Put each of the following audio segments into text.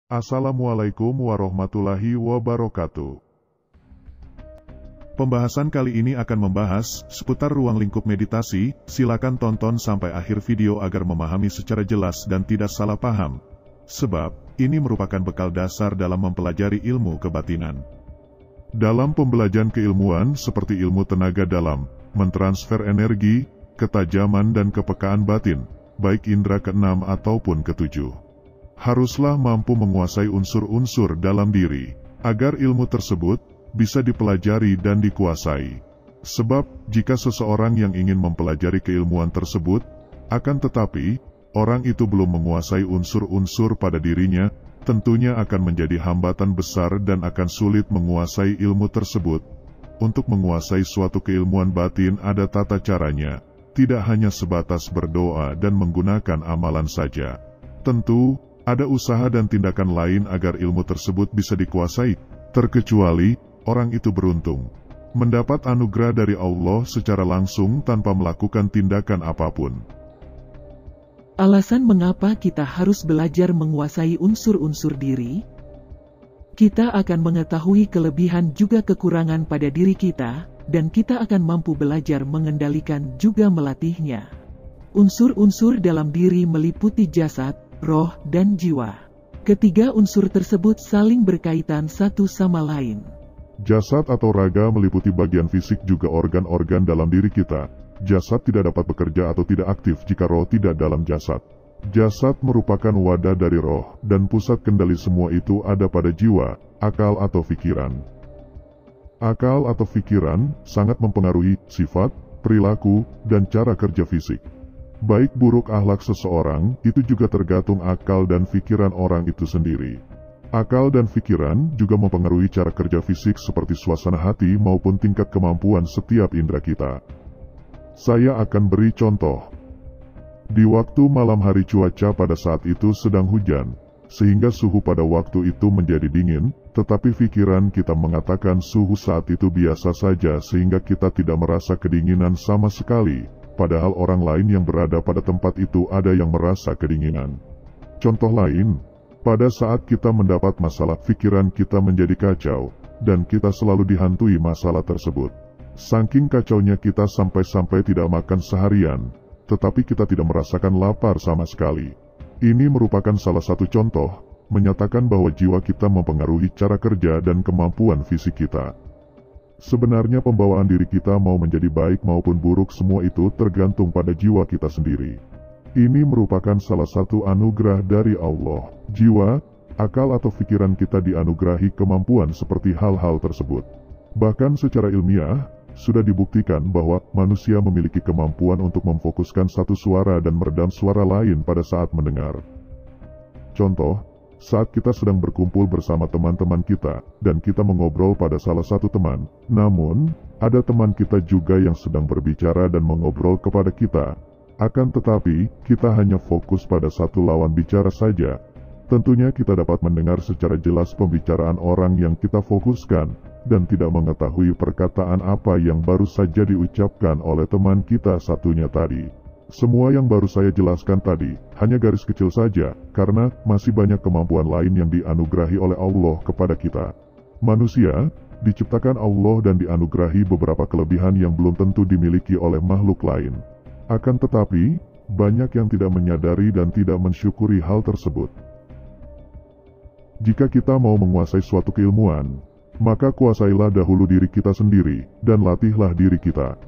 Assalamualaikum warahmatullahi wabarakatuh. Pembahasan kali ini akan membahas seputar ruang lingkup meditasi. Silakan tonton sampai akhir video agar memahami secara jelas dan tidak salah paham. Sebab, ini merupakan bekal dasar dalam mempelajari ilmu kebatinan. Dalam pembelajaran keilmuan seperti ilmu tenaga dalam, mentransfer energi, ketajaman dan kepekaan batin, baik indera keenam ataupun ketujuh, haruslah mampu menguasai unsur-unsur dalam diri, agar ilmu tersebut bisa dipelajari dan dikuasai. Sebab, jika seseorang yang ingin mempelajari keilmuan tersebut, akan tetapi, orang itu belum menguasai unsur-unsur pada dirinya, tentunya akan menjadi hambatan besar dan akan sulit menguasai ilmu tersebut. Untuk menguasai suatu keilmuan batin ada tata caranya, tidak hanya sebatas berdoa dan menggunakan amalan saja. Tentu, ada usaha dan tindakan lain agar ilmu tersebut bisa dikuasai, terkecuali orang itu beruntung mendapat anugerah dari Allah secara langsung tanpa melakukan tindakan apapun. Alasan mengapa kita harus belajar menguasai unsur-unsur diri? Kita akan mengetahui kelebihan juga kekurangan pada diri kita, dan kita akan mampu belajar mengendalikan juga melatihnya. Unsur-unsur dalam diri meliputi jasad, roh, dan jiwa. Ketiga unsur tersebut saling berkaitan satu sama lain. Jasad atau raga meliputi bagian fisik juga organ-organ dalam diri kita. Jasad tidak dapat bekerja atau tidak aktif jika roh tidak dalam jasad. Jasad merupakan wadah dari roh, dan pusat kendali semua itu ada pada jiwa, akal atau pikiran. Akal atau pikiran sangat mempengaruhi sifat, perilaku, dan cara kerja fisik. Baik buruk akhlak seseorang, itu juga tergantung akal dan pikiran orang itu sendiri. Akal dan pikiran juga mempengaruhi cara kerja fisik seperti suasana hati maupun tingkat kemampuan setiap indera kita. Saya akan beri contoh. Di waktu malam hari cuaca pada saat itu sedang hujan, sehingga suhu pada waktu itu menjadi dingin, tetapi pikiran kita mengatakan suhu saat itu biasa saja sehingga kita tidak merasa kedinginan sama sekali. Padahal orang lain yang berada pada tempat itu ada yang merasa kedinginan. Contoh lain, pada saat kita mendapat masalah, pikiran kita menjadi kacau, dan kita selalu dihantui masalah tersebut. Saking kacaunya kita sampai-sampai tidak makan seharian, tetapi kita tidak merasakan lapar sama sekali. Ini merupakan salah satu contoh, menyatakan bahwa jiwa kita mempengaruhi cara kerja dan kemampuan fisik kita. Sebenarnya pembawaan diri kita mau menjadi baik maupun buruk semua itu tergantung pada jiwa kita sendiri. Ini merupakan salah satu anugerah dari Allah. Jiwa, akal atau pikiran kita dianugerahi kemampuan seperti hal-hal tersebut. Bahkan secara ilmiah, sudah dibuktikan bahwa manusia memiliki kemampuan untuk memfokuskan satu suara dan meredam suara lain pada saat mendengar. Contoh, saat kita sedang berkumpul bersama teman-teman kita, dan kita mengobrol pada salah satu teman, namun, ada teman kita juga yang sedang berbicara dan mengobrol kepada kita. Akan tetapi, kita hanya fokus pada satu lawan bicara saja. Tentunya kita dapat mendengar secara jelas pembicaraan orang yang kita fokuskan, dan tidak mengetahui perkataan apa yang baru saja diucapkan oleh teman kita satunya tadi. Semua yang baru saya jelaskan tadi, hanya garis kecil saja, karena masih banyak kemampuan lain yang dianugerahi oleh Allah kepada kita. Manusia, diciptakan Allah dan dianugerahi beberapa kelebihan yang belum tentu dimiliki oleh makhluk lain. Akan tetapi, banyak yang tidak menyadari dan tidak mensyukuri hal tersebut. Jika kita mau menguasai suatu keilmuan, maka kuasailah dahulu diri kita sendiri, dan latihlah diri kita.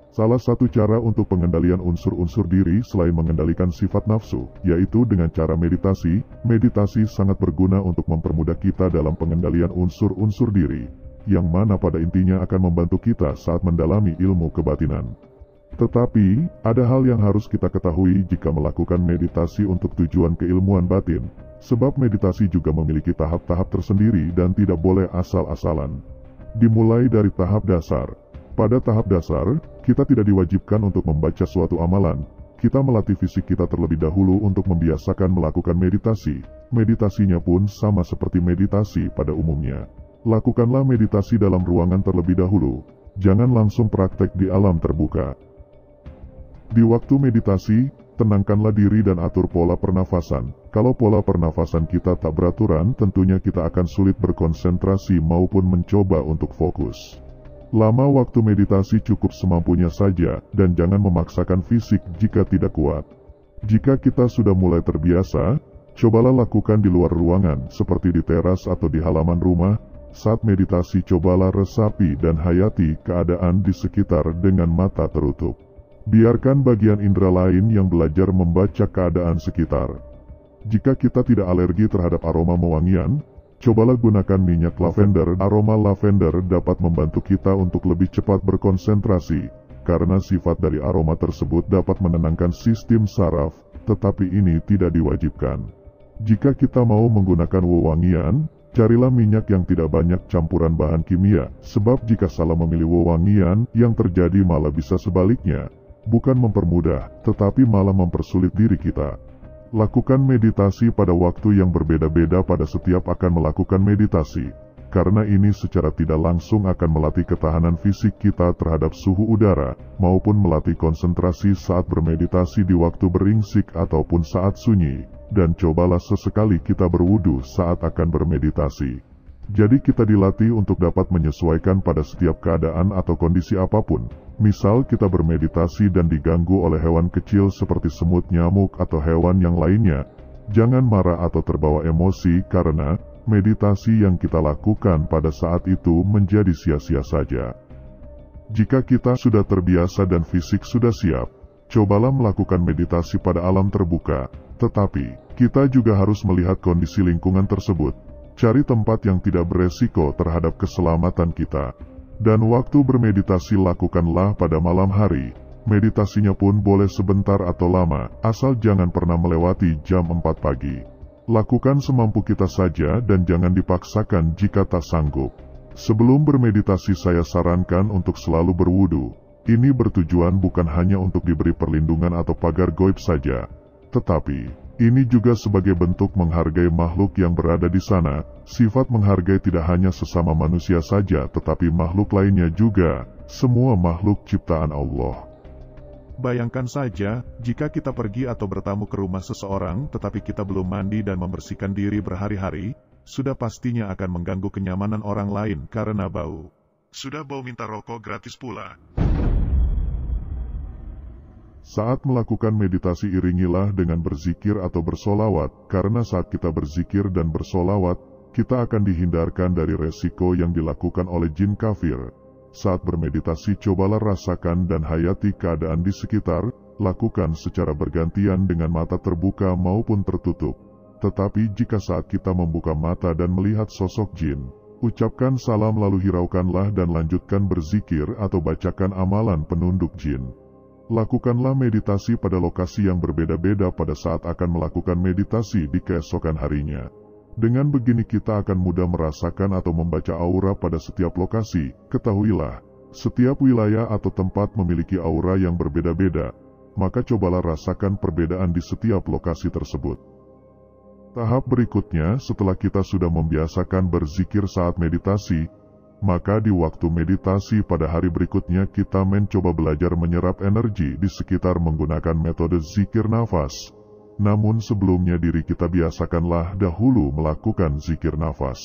Salah satu cara untuk pengendalian unsur-unsur diri selain mengendalikan sifat nafsu, yaitu dengan cara meditasi. Meditasi sangat berguna untuk mempermudah kita dalam pengendalian unsur-unsur diri, yang mana pada intinya akan membantu kita saat mendalami ilmu kebatinan. Tetapi, ada hal yang harus kita ketahui jika melakukan meditasi untuk tujuan keilmuan batin, sebab meditasi juga memiliki tahap-tahap tersendiri dan tidak boleh asal-asalan. Dimulai dari tahap dasar. Pada tahap dasar, kita tidak diwajibkan untuk membaca suatu amalan. Kita melatih fisik kita terlebih dahulu untuk membiasakan melakukan meditasi. Meditasinya pun sama seperti meditasi pada umumnya. Lakukanlah meditasi dalam ruangan terlebih dahulu. Jangan langsung praktek di alam terbuka. Di waktu meditasi, tenangkanlah diri dan atur pola pernafasan. Kalau pola pernafasan kita tak beraturan, tentunya kita akan sulit berkonsentrasi maupun mencoba untuk fokus. Lama waktu meditasi cukup semampunya saja, dan jangan memaksakan fisik jika tidak kuat. Jika kita sudah mulai terbiasa, cobalah lakukan di luar ruangan, seperti di teras atau di halaman rumah. Saat meditasi cobalah resapi dan hayati keadaan di sekitar dengan mata tertutup. Biarkan bagian indera lain yang belajar membaca keadaan sekitar. Jika kita tidak alergi terhadap aroma mewangian, cobalah gunakan minyak lavender. Aroma lavender dapat membantu kita untuk lebih cepat berkonsentrasi, karena sifat dari aroma tersebut dapat menenangkan sistem saraf, tetapi ini tidak diwajibkan. Jika kita mau menggunakan wewangian, carilah minyak yang tidak banyak campuran bahan kimia, sebab jika salah memilih wewangian, yang terjadi malah bisa sebaliknya. Bukan mempermudah, tetapi malah mempersulit diri kita. Lakukan meditasi pada waktu yang berbeda-beda pada setiap akan melakukan meditasi, karena ini secara tidak langsung akan melatih ketahanan fisik kita terhadap suhu udara, maupun melatih konsentrasi saat bermeditasi di waktu beringsik ataupun saat sunyi, dan cobalah sesekali kita berwudu saat akan bermeditasi. Jadi kita dilatih untuk dapat menyesuaikan pada setiap keadaan atau kondisi apapun. Misal kita bermeditasi dan diganggu oleh hewan kecil seperti semut, nyamuk, atau hewan yang lainnya. Jangan marah atau terbawa emosi karena meditasi yang kita lakukan pada saat itu menjadi sia-sia saja. Jika kita sudah terbiasa dan fisik sudah siap, cobalah melakukan meditasi pada alam terbuka. Tetapi, kita juga harus melihat kondisi lingkungan tersebut. Cari tempat yang tidak beresiko terhadap keselamatan kita. Dan waktu bermeditasi lakukanlah pada malam hari. Meditasinya pun boleh sebentar atau lama, asal jangan pernah melewati jam 4 pagi. Lakukan semampu kita saja dan jangan dipaksakan jika tak sanggup. Sebelum bermeditasi saya sarankan untuk selalu berwudu. Ini bertujuan bukan hanya untuk diberi perlindungan atau pagar gaib saja, tetapi ini juga sebagai bentuk menghargai makhluk yang berada di sana. Sifat menghargai tidak hanya sesama manusia saja, tetapi makhluk lainnya juga, semua makhluk ciptaan Allah. Bayangkan saja, jika kita pergi atau bertamu ke rumah seseorang, tetapi kita belum mandi dan membersihkan diri berhari-hari, sudah pastinya akan mengganggu kenyamanan orang lain karena bau. Sudah bau minta rokok gratis pula. Saat melakukan meditasi iringilah dengan berzikir atau bersolawat, karena saat kita berzikir dan bersolawat, kita akan dihindarkan dari resiko yang dilakukan oleh jin kafir. Saat bermeditasi cobalah rasakan dan hayati keadaan di sekitar, lakukan secara bergantian dengan mata terbuka maupun tertutup. Tetapi jika saat kita membuka mata dan melihat sosok jin, ucapkan salam lalu hiraukanlah dan lanjutkan berzikir atau bacakan amalan penunduk jin. Lakukanlah meditasi pada lokasi yang berbeda-beda pada saat akan melakukan meditasi di keesokan harinya. Dengan begini kita akan mudah merasakan atau membaca aura pada setiap lokasi. Ketahuilah, setiap wilayah atau tempat memiliki aura yang berbeda-beda, maka cobalah rasakan perbedaan di setiap lokasi tersebut. Tahap berikutnya, setelah kita sudah membiasakan berzikir saat meditasi, maka di waktu meditasi pada hari berikutnya kita mencoba belajar menyerap energi di sekitar menggunakan metode zikir nafas. Namun sebelumnya diri kita biasakanlah dahulu melakukan zikir nafas.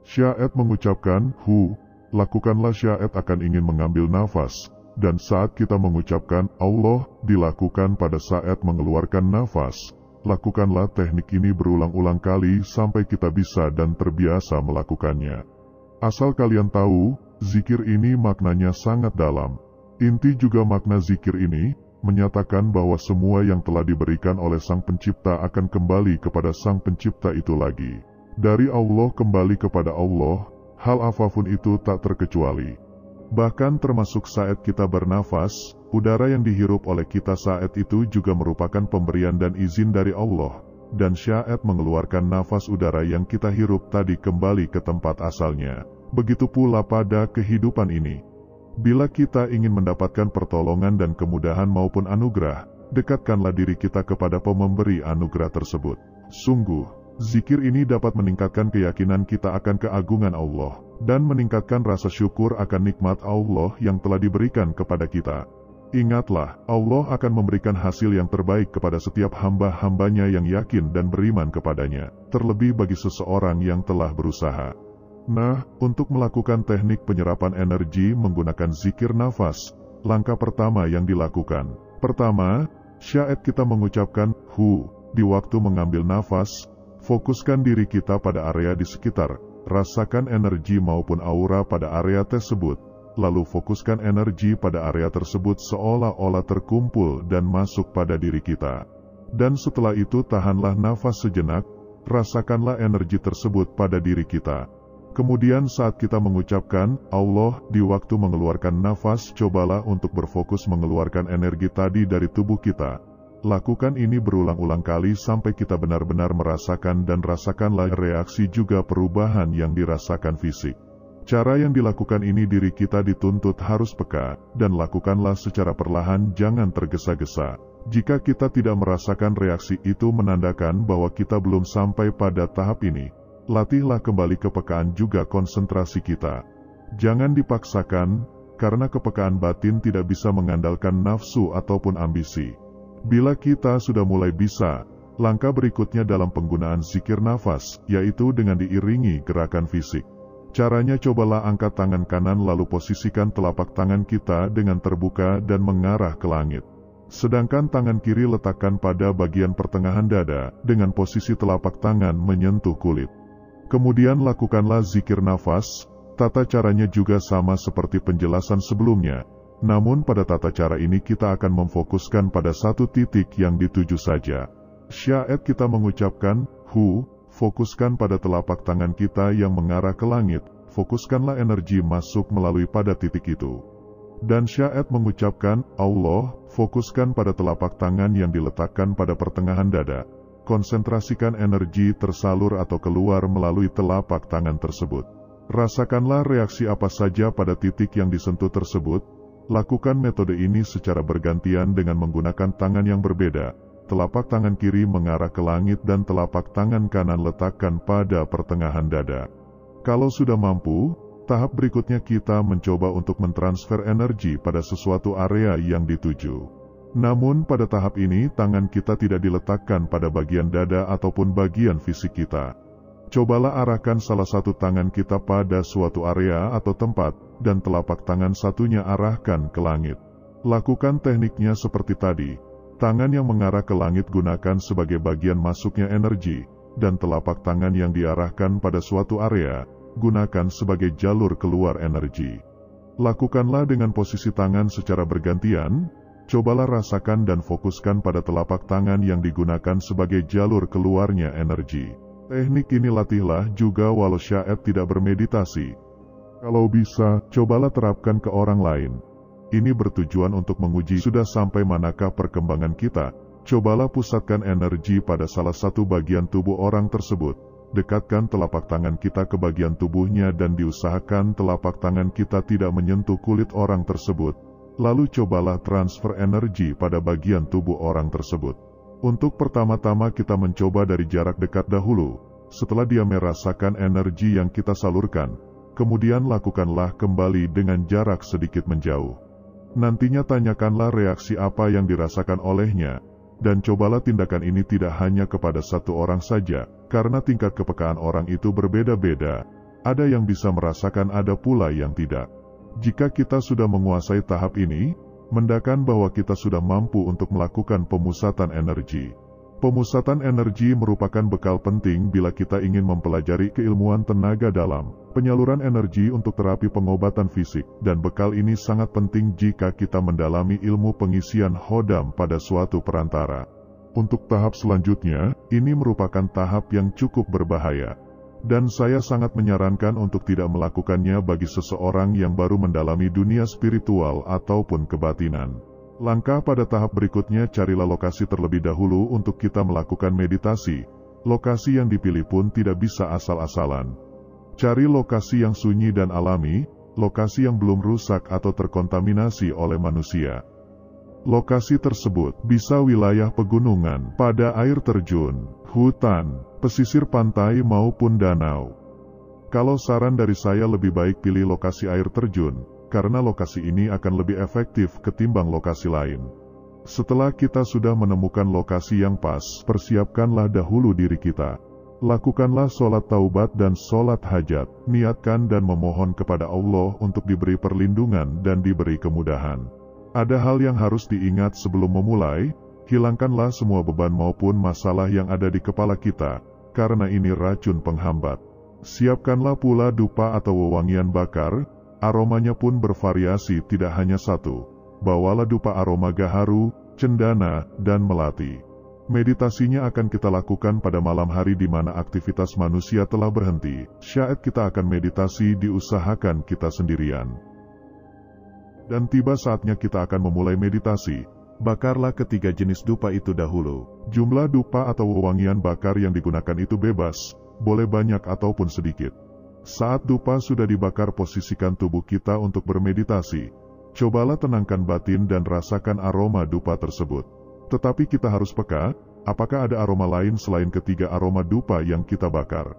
Syai'at mengucapkan, lakukanlah syai'at akan ingin mengambil nafas, dan saat kita mengucapkan Allah, dilakukan pada saat mengeluarkan nafas. Lakukanlah teknik ini berulang-ulang kali sampai kita bisa dan terbiasa melakukannya. Asal kalian tahu, zikir ini maknanya sangat dalam. Inti juga makna zikir ini, menyatakan bahwa semua yang telah diberikan oleh Sang Pencipta akan kembali kepada Sang Pencipta itu lagi. Dari Allah kembali kepada Allah, hal apapun itu tak terkecuali. Bahkan termasuk saat kita bernafas, udara yang dihirup oleh kita saat itu juga merupakan pemberian dan izin dari Allah. Dan syai'at mengeluarkan nafas udara yang kita hirup tadi kembali ke tempat asalnya. Begitu pula pada kehidupan ini. Bila kita ingin mendapatkan pertolongan dan kemudahan maupun anugerah, dekatkanlah diri kita kepada pemberi anugerah tersebut. Sungguh, zikir ini dapat meningkatkan keyakinan kita akan keagungan Allah, dan meningkatkan rasa syukur akan nikmat Allah yang telah diberikan kepada kita. Ingatlah, Allah akan memberikan hasil yang terbaik kepada setiap hamba-hambanya yang yakin dan beriman kepadanya, terlebih bagi seseorang yang telah berusaha. Nah, untuk melakukan teknik penyerapan energi menggunakan zikir nafas, langkah pertama yang dilakukan. Pertama, syai'at kita mengucapkan hu di waktu mengambil nafas, fokuskan diri kita pada area di sekitar, rasakan energi maupun aura pada area tersebut. Lalu fokuskan energi pada area tersebut seolah-olah terkumpul dan masuk pada diri kita. Dan setelah itu tahanlah nafas sejenak, rasakanlah energi tersebut pada diri kita. Kemudian saat kita mengucapkan Allah di waktu mengeluarkan nafas, cobalah untuk berfokus mengeluarkan energi tadi dari tubuh kita. Lakukan ini berulang-ulang kali sampai kita benar-benar merasakan dan rasakanlah reaksi juga perubahan yang dirasakan fisik. Cara yang dilakukan ini diri kita dituntut harus peka, dan lakukanlah secara perlahan, jangan tergesa-gesa. Jika kita tidak merasakan reaksi itu menandakan bahwa kita belum sampai pada tahap ini. Latihlah kembali kepekaan juga konsentrasi kita. Jangan dipaksakan, karena kepekaan batin tidak bisa mengandalkan nafsu ataupun ambisi. Bila kita sudah mulai bisa, langkah berikutnya dalam penggunaan zikir nafas, yaitu dengan diiringi gerakan fisik. Caranya cobalah angkat tangan kanan lalu posisikan telapak tangan kita dengan terbuka dan mengarah ke langit. Sedangkan tangan kiri letakkan pada bagian pertengahan dada dengan posisi telapak tangan menyentuh kulit. Kemudian lakukanlah zikir nafas. Tata caranya juga sama seperti penjelasan sebelumnya. Namun pada tata cara ini kita akan memfokuskan pada satu titik yang dituju saja. Syai'at kita mengucapkan hu. Fokuskan pada telapak tangan kita yang mengarah ke langit, fokuskanlah energi masuk melalui pada titik itu. Dan syai'at mengucapkan Allah, fokuskan pada telapak tangan yang diletakkan pada pertengahan dada. Konsentrasikan energi tersalur atau keluar melalui telapak tangan tersebut. Rasakanlah reaksi apa saja pada titik yang disentuh tersebut. Lakukan metode ini secara bergantian dengan menggunakan tangan yang berbeda. Telapak tangan kiri mengarah ke langit dan telapak tangan kanan letakkan pada pertengahan dada. Kalau sudah mampu, tahap berikutnya kita mencoba untuk mentransfer energi pada sesuatu area yang dituju. Namun pada tahap ini tangan kita tidak diletakkan pada bagian dada ataupun bagian fisik kita. Cobalah arahkan salah satu tangan kita pada suatu area atau tempat, dan telapak tangan satunya arahkan ke langit. Lakukan tekniknya seperti tadi. Tangan yang mengarah ke langit gunakan sebagai bagian masuknya energi, dan telapak tangan yang diarahkan pada suatu area, gunakan sebagai jalur keluar energi. Lakukanlah dengan posisi tangan secara bergantian, cobalah rasakan dan fokuskan pada telapak tangan yang digunakan sebagai jalur keluarnya energi. Teknik ini latihlah juga walau syai'at tidak bermeditasi. Kalau bisa, cobalah terapkan ke orang lain. Ini bertujuan untuk menguji sudah sampai manakah perkembangan kita. Cobalah pusatkan energi pada salah satu bagian tubuh orang tersebut. Dekatkan telapak tangan kita ke bagian tubuhnya dan diusahakan telapak tangan kita tidak menyentuh kulit orang tersebut. Lalu cobalah transfer energi pada bagian tubuh orang tersebut. Untuk pertama-tama kita mencoba dari jarak dekat dahulu. Setelah dia merasakan energi yang kita salurkan, kemudian lakukanlah kembali dengan jarak sedikit menjauh. Nantinya tanyakanlah reaksi apa yang dirasakan olehnya, dan cobalah tindakan ini tidak hanya kepada satu orang saja, karena tingkat kepekaan orang itu berbeda-beda. Ada yang bisa merasakan, ada pula yang tidak. Jika kita sudah menguasai tahap ini, menandakan bahwa kita sudah mampu untuk melakukan pemusatan energi. Pemusatan energi merupakan bekal penting bila kita ingin mempelajari keilmuan tenaga dalam, penyaluran energi untuk terapi pengobatan fisik, dan bekal ini sangat penting jika kita mendalami ilmu pengisian hodam pada suatu perantara. Untuk tahap selanjutnya, ini merupakan tahap yang cukup berbahaya. Dan saya sangat menyarankan untuk tidak melakukannya bagi seseorang yang baru mendalami dunia spiritual ataupun kebatinan. Langkah pada tahap berikutnya, carilah lokasi terlebih dahulu untuk kita melakukan meditasi. Lokasi yang dipilih pun tidak bisa asal-asalan. Cari lokasi yang sunyi dan alami, lokasi yang belum rusak atau terkontaminasi oleh manusia. Lokasi tersebut bisa wilayah pegunungan, pada air terjun, hutan, pesisir pantai maupun danau. Kalau saran dari saya lebih baik pilih lokasi air terjun, karena lokasi ini akan lebih efektif ketimbang lokasi lain. Setelah kita sudah menemukan lokasi yang pas, persiapkanlah dahulu diri kita. Lakukanlah sholat taubat dan sholat hajat, niatkan dan memohon kepada Allah untuk diberi perlindungan dan diberi kemudahan. Ada hal yang harus diingat sebelum memulai, hilangkanlah semua beban maupun masalah yang ada di kepala kita, karena ini racun penghambat. Siapkanlah pula dupa atau wewangian bakar, aromanya pun bervariasi tidak hanya satu. Bawalah dupa aroma gaharu, cendana, dan melati. Meditasinya akan kita lakukan pada malam hari di mana aktivitas manusia telah berhenti. Syai'at kita akan meditasi diusahakan kita sendirian. Dan tiba saatnya kita akan memulai meditasi. Bakarlah ketiga jenis dupa itu dahulu. Jumlah dupa atau wewangian bakar yang digunakan itu bebas, boleh banyak ataupun sedikit. Saat dupa sudah dibakar, posisikan tubuh kita untuk bermeditasi. Cobalah tenangkan batin dan rasakan aroma dupa tersebut. Tetapi kita harus peka, apakah ada aroma lain selain ketiga aroma dupa yang kita bakar.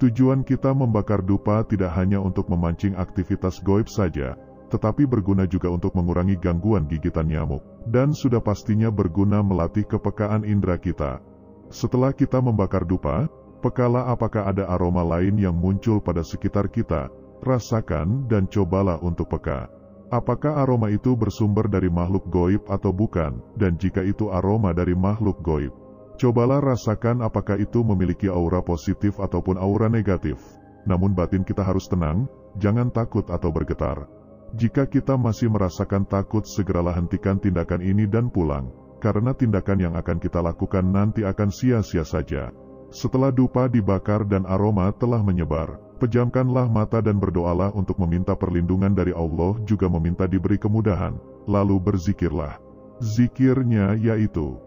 Tujuan kita membakar dupa tidak hanya untuk memancing aktivitas gaib saja, tetapi berguna juga untuk mengurangi gangguan gigitan nyamuk, dan sudah pastinya berguna melatih kepekaan indera kita. Setelah kita membakar dupa, pekalah apakah ada aroma lain yang muncul pada sekitar kita, rasakan dan cobalah untuk peka. Apakah aroma itu bersumber dari makhluk gaib atau bukan, dan jika itu aroma dari makhluk gaib, cobalah rasakan apakah itu memiliki aura positif ataupun aura negatif. Namun batin kita harus tenang, jangan takut atau bergetar. Jika kita masih merasakan takut, segeralah hentikan tindakan ini dan pulang, karena tindakan yang akan kita lakukan nanti akan sia-sia saja. Setelah dupa dibakar dan aroma telah menyebar, pejamkanlah mata dan berdoalah untuk meminta perlindungan dari Allah, juga meminta diberi kemudahan. Lalu berzikirlah. Zikirnya yaitu,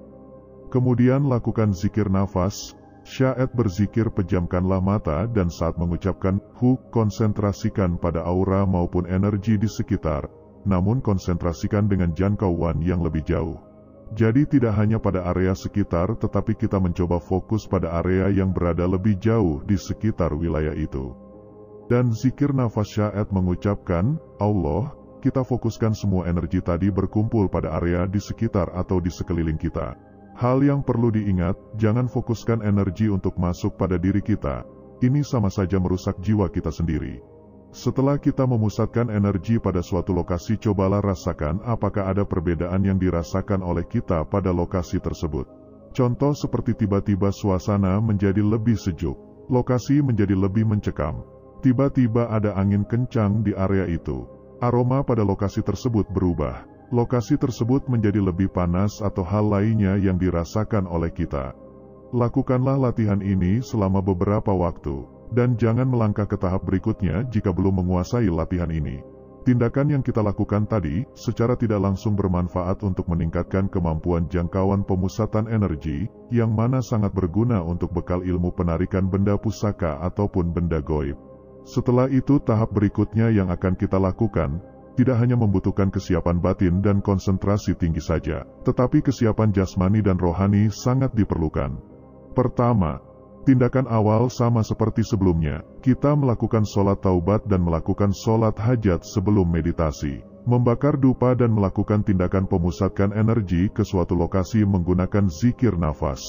kemudian lakukan zikir nafas. Syai'at berzikir, pejamkanlah mata dan saat mengucapkan hu, konsentrasikan pada aura maupun energi di sekitar, namun konsentrasikan dengan jangkauan yang lebih jauh. Jadi tidak hanya pada area sekitar, tetapi kita mencoba fokus pada area yang berada lebih jauh di sekitar wilayah itu. Dan zikir nafas Syai'at mengucapkan, Allah, kita fokuskan semua energi tadi berkumpul pada area di sekitar atau di sekeliling kita. Hal yang perlu diingat, jangan fokuskan energi untuk masuk pada diri kita. Ini sama saja merusak jiwa kita sendiri. Setelah kita memusatkan energi pada suatu lokasi, cobalah rasakan apakah ada perbedaan yang dirasakan oleh kita pada lokasi tersebut. Contoh seperti tiba-tiba suasana menjadi lebih sejuk, lokasi menjadi lebih mencekam. Tiba-tiba ada angin kencang di area itu. Aroma pada lokasi tersebut berubah. Lokasi tersebut menjadi lebih panas atau hal lainnya yang dirasakan oleh kita. Lakukanlah latihan ini selama beberapa waktu, dan jangan melangkah ke tahap berikutnya jika belum menguasai latihan ini. Tindakan yang kita lakukan tadi, secara tidak langsung bermanfaat untuk meningkatkan kemampuan jangkauan pemusatan energi, yang mana sangat berguna untuk bekal ilmu penarikan benda pusaka ataupun benda gaib. Setelah itu tahap berikutnya yang akan kita lakukan, tidak hanya membutuhkan kesiapan batin dan konsentrasi tinggi saja, tetapi kesiapan jasmani dan rohani sangat diperlukan. Pertama, tindakan awal sama seperti sebelumnya, kita melakukan sholat taubat dan melakukan sholat hajat sebelum meditasi, membakar dupa dan melakukan tindakan pemusatkan energi ke suatu lokasi menggunakan zikir nafas.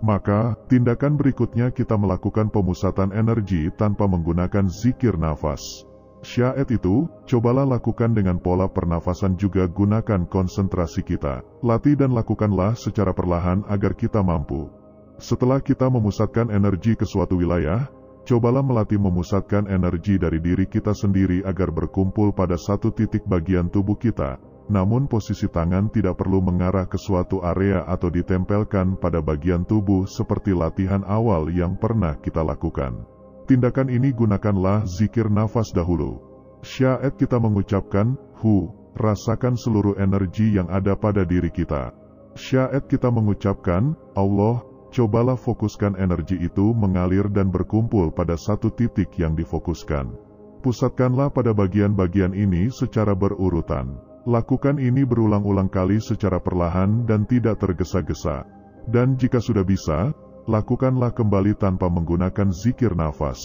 Maka, tindakan berikutnya kita melakukan pemusatan energi tanpa menggunakan zikir nafas. Syai'at itu, cobalah lakukan dengan pola pernafasan, juga gunakan konsentrasi kita. Latih dan lakukanlah secara perlahan agar kita mampu. Setelah kita memusatkan energi ke suatu wilayah, cobalah melatih memusatkan energi dari diri kita sendiri agar berkumpul pada satu titik bagian tubuh kita. Namun posisi tangan tidak perlu mengarah ke suatu area atau ditempelkan pada bagian tubuh seperti latihan awal yang pernah kita lakukan. Tindakan ini gunakanlah zikir nafas dahulu. Syai'at kita mengucapkan, hu, rasakan seluruh energi yang ada pada diri kita. Syai'at kita mengucapkan, Allah, cobalah fokuskan energi itu mengalir dan berkumpul pada satu titik yang difokuskan. Pusatkanlah pada bagian-bagian ini secara berurutan. Lakukan ini berulang-ulang kali secara perlahan dan tidak tergesa-gesa. Dan jika sudah bisa, lakukanlah kembali tanpa menggunakan zikir nafas.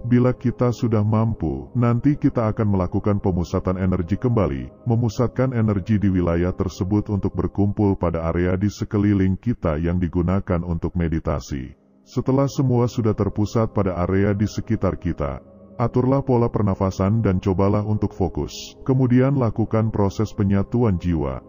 Bila kita sudah mampu, nanti kita akan melakukan pemusatan energi kembali, memusatkan energi di wilayah tersebut untuk berkumpul pada area di sekeliling kita yang digunakan untuk meditasi. Setelah semua sudah terpusat pada area di sekitar kita, aturlah pola pernafasan dan cobalah untuk fokus. Kemudian lakukan proses penyatuan jiwa.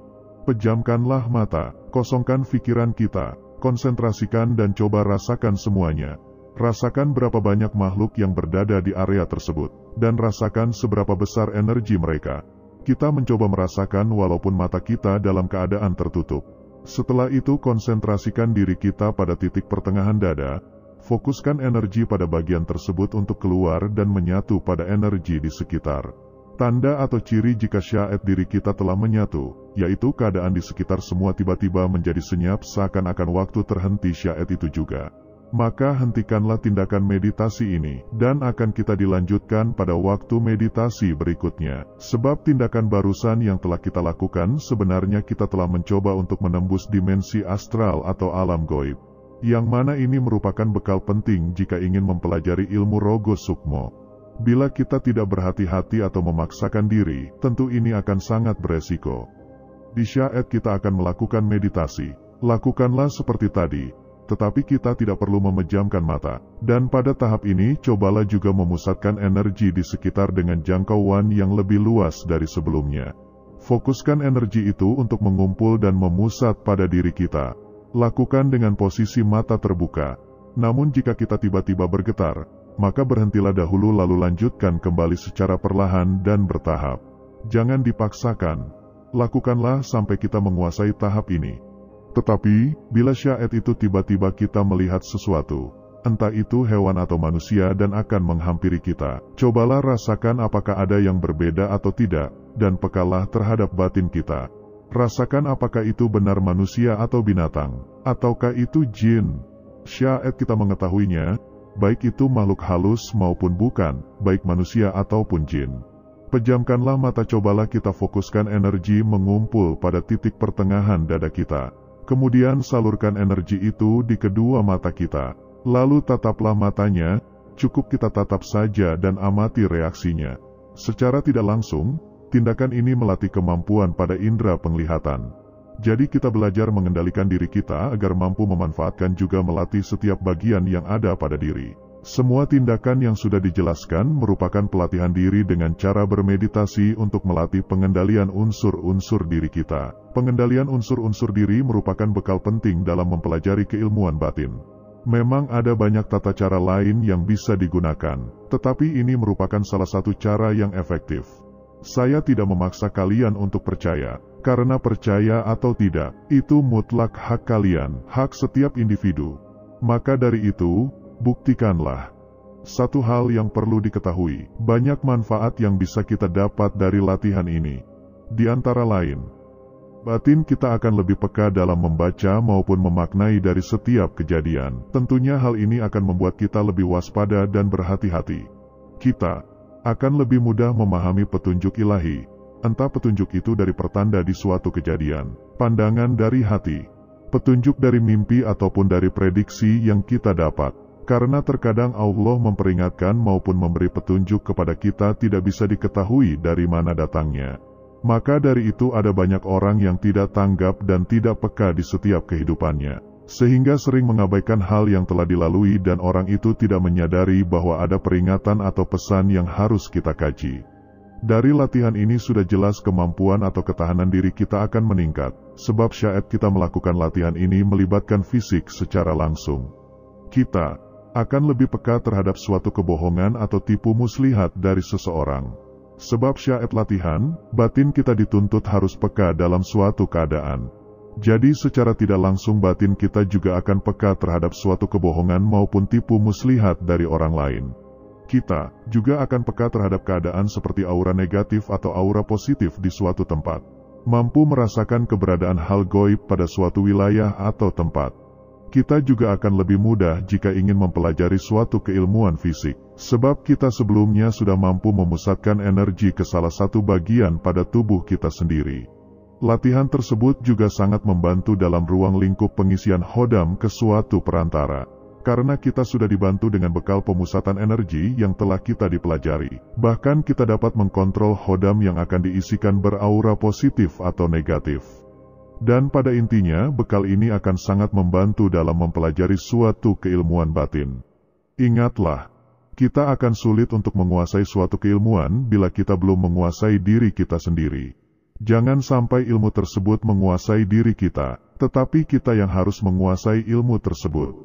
Pejamkanlah mata, kosongkan pikiran kita, konsentrasikan dan coba rasakan semuanya. Rasakan berapa banyak makhluk yang berdada di area tersebut, dan rasakan seberapa besar energi mereka. Kita mencoba merasakan walaupun mata kita dalam keadaan tertutup. Setelah itu konsentrasikan diri kita pada titik pertengahan dada, fokuskan energi pada bagian tersebut untuk keluar dan menyatu pada energi di sekitar. Tanda atau ciri jika syai'at diri kita telah menyatu, yaitu keadaan di sekitar semua tiba-tiba menjadi senyap seakan-akan waktu terhenti syai'at itu juga. Maka hentikanlah tindakan meditasi ini, dan akan kita dilanjutkan pada waktu meditasi berikutnya. Sebab tindakan barusan yang telah kita lakukan sebenarnya kita telah mencoba untuk menembus dimensi astral atau alam gaib. Yang mana ini merupakan bekal penting jika ingin mempelajari ilmu rogo sukmo. Bila kita tidak berhati-hati atau memaksakan diri, tentu ini akan sangat beresiko. Di syai'at kita akan melakukan meditasi. Lakukanlah seperti tadi. Tetapi kita tidak perlu memejamkan mata. Dan pada tahap ini, cobalah juga memusatkan energi di sekitar dengan jangkauan yang lebih luas dari sebelumnya. Fokuskan energi itu untuk mengumpul dan memusat pada diri kita. Lakukan dengan posisi mata terbuka. Namun jika kita tiba-tiba bergetar, maka berhentilah dahulu lalu lanjutkan kembali secara perlahan dan bertahap. Jangan dipaksakan. Lakukanlah sampai kita menguasai tahap ini. Tetapi, bila syai'at itu tiba-tiba kita melihat sesuatu, entah itu hewan atau manusia dan akan menghampiri kita, cobalah rasakan apakah ada yang berbeda atau tidak, dan pekalah terhadap batin kita. Rasakan apakah itu benar manusia atau binatang, ataukah itu jin. Syai'at kita mengetahuinya, baik itu makhluk halus maupun bukan, baik manusia ataupun jin. Pejamkanlah mata, cobalah kita fokuskan energi mengumpul pada titik pertengahan dada kita. Kemudian salurkan energi itu di kedua mata kita. Lalu tataplah matanya, cukup kita tatap saja dan amati reaksinya. Secara tidak langsung, tindakan ini melatih kemampuan pada indera penglihatan. Jadi kita belajar mengendalikan diri kita agar mampu memanfaatkan juga melatih setiap bagian yang ada pada diri. Semua tindakan yang sudah dijelaskan merupakan pelatihan diri dengan cara bermeditasi untuk melatih pengendalian unsur-unsur diri kita. Pengendalian unsur-unsur diri merupakan bekal penting dalam mempelajari keilmuan batin. Memang ada banyak tata cara lain yang bisa digunakan, tetapi ini merupakan salah satu cara yang efektif. Saya tidak memaksa kalian untuk percaya, karena percaya atau tidak, itu mutlak hak kalian, hak setiap individu. Maka dari itu, buktikanlah. Satu hal yang perlu diketahui, banyak manfaat yang bisa kita dapat dari latihan ini. Di antara lain, batin kita akan lebih peka dalam membaca maupun memaknai dari setiap kejadian. Tentunya hal ini akan membuat kita lebih waspada dan berhati-hati. Kita akan lebih mudah memahami petunjuk ilahi, entah petunjuk itu dari pertanda di suatu kejadian, pandangan dari hati, petunjuk dari mimpi ataupun dari prediksi yang kita dapat. Karena terkadang Allah memperingatkan maupun memberi petunjuk kepada kita tidak bisa diketahui dari mana datangnya. Maka dari itu ada banyak orang yang tidak tanggap dan tidak peka di setiap kehidupannya, sehingga sering mengabaikan hal yang telah dilalui dan orang itu tidak menyadari bahwa ada peringatan atau pesan yang harus kita kaji. Dari latihan ini sudah jelas kemampuan atau ketahanan diri kita akan meningkat, sebab syai'at kita melakukan latihan ini melibatkan fisik secara langsung. Kita akan lebih peka terhadap suatu kebohongan atau tipu muslihat dari seseorang. Sebab syai'at latihan, batin kita dituntut harus peka dalam suatu keadaan. Jadi secara tidak langsung batin kita juga akan peka terhadap suatu kebohongan maupun tipu muslihat dari orang lain. Kita juga akan peka terhadap keadaan seperti aura negatif atau aura positif di suatu tempat. Mampu merasakan keberadaan hal gaib pada suatu wilayah atau tempat. Kita juga akan lebih mudah jika ingin mempelajari suatu keilmuan fisik, sebab kita sebelumnya sudah mampu memusatkan energi ke salah satu bagian pada tubuh kita sendiri. Latihan tersebut juga sangat membantu dalam ruang lingkup pengisian hodam ke suatu perantara. karena kita sudah dibantu dengan bekal pemusatan energi yang telah kita dipelajari. Bahkan kita dapat mengkontrol hodam yang akan diisikan beraura positif atau negatif. Dan pada intinya, bekal ini akan sangat membantu dalam mempelajari suatu keilmuan batin. Ingatlah, kita akan sulit untuk menguasai suatu keilmuan bila kita belum menguasai diri kita sendiri. Jangan sampai ilmu tersebut menguasai diri kita, tetapi kita yang harus menguasai ilmu tersebut.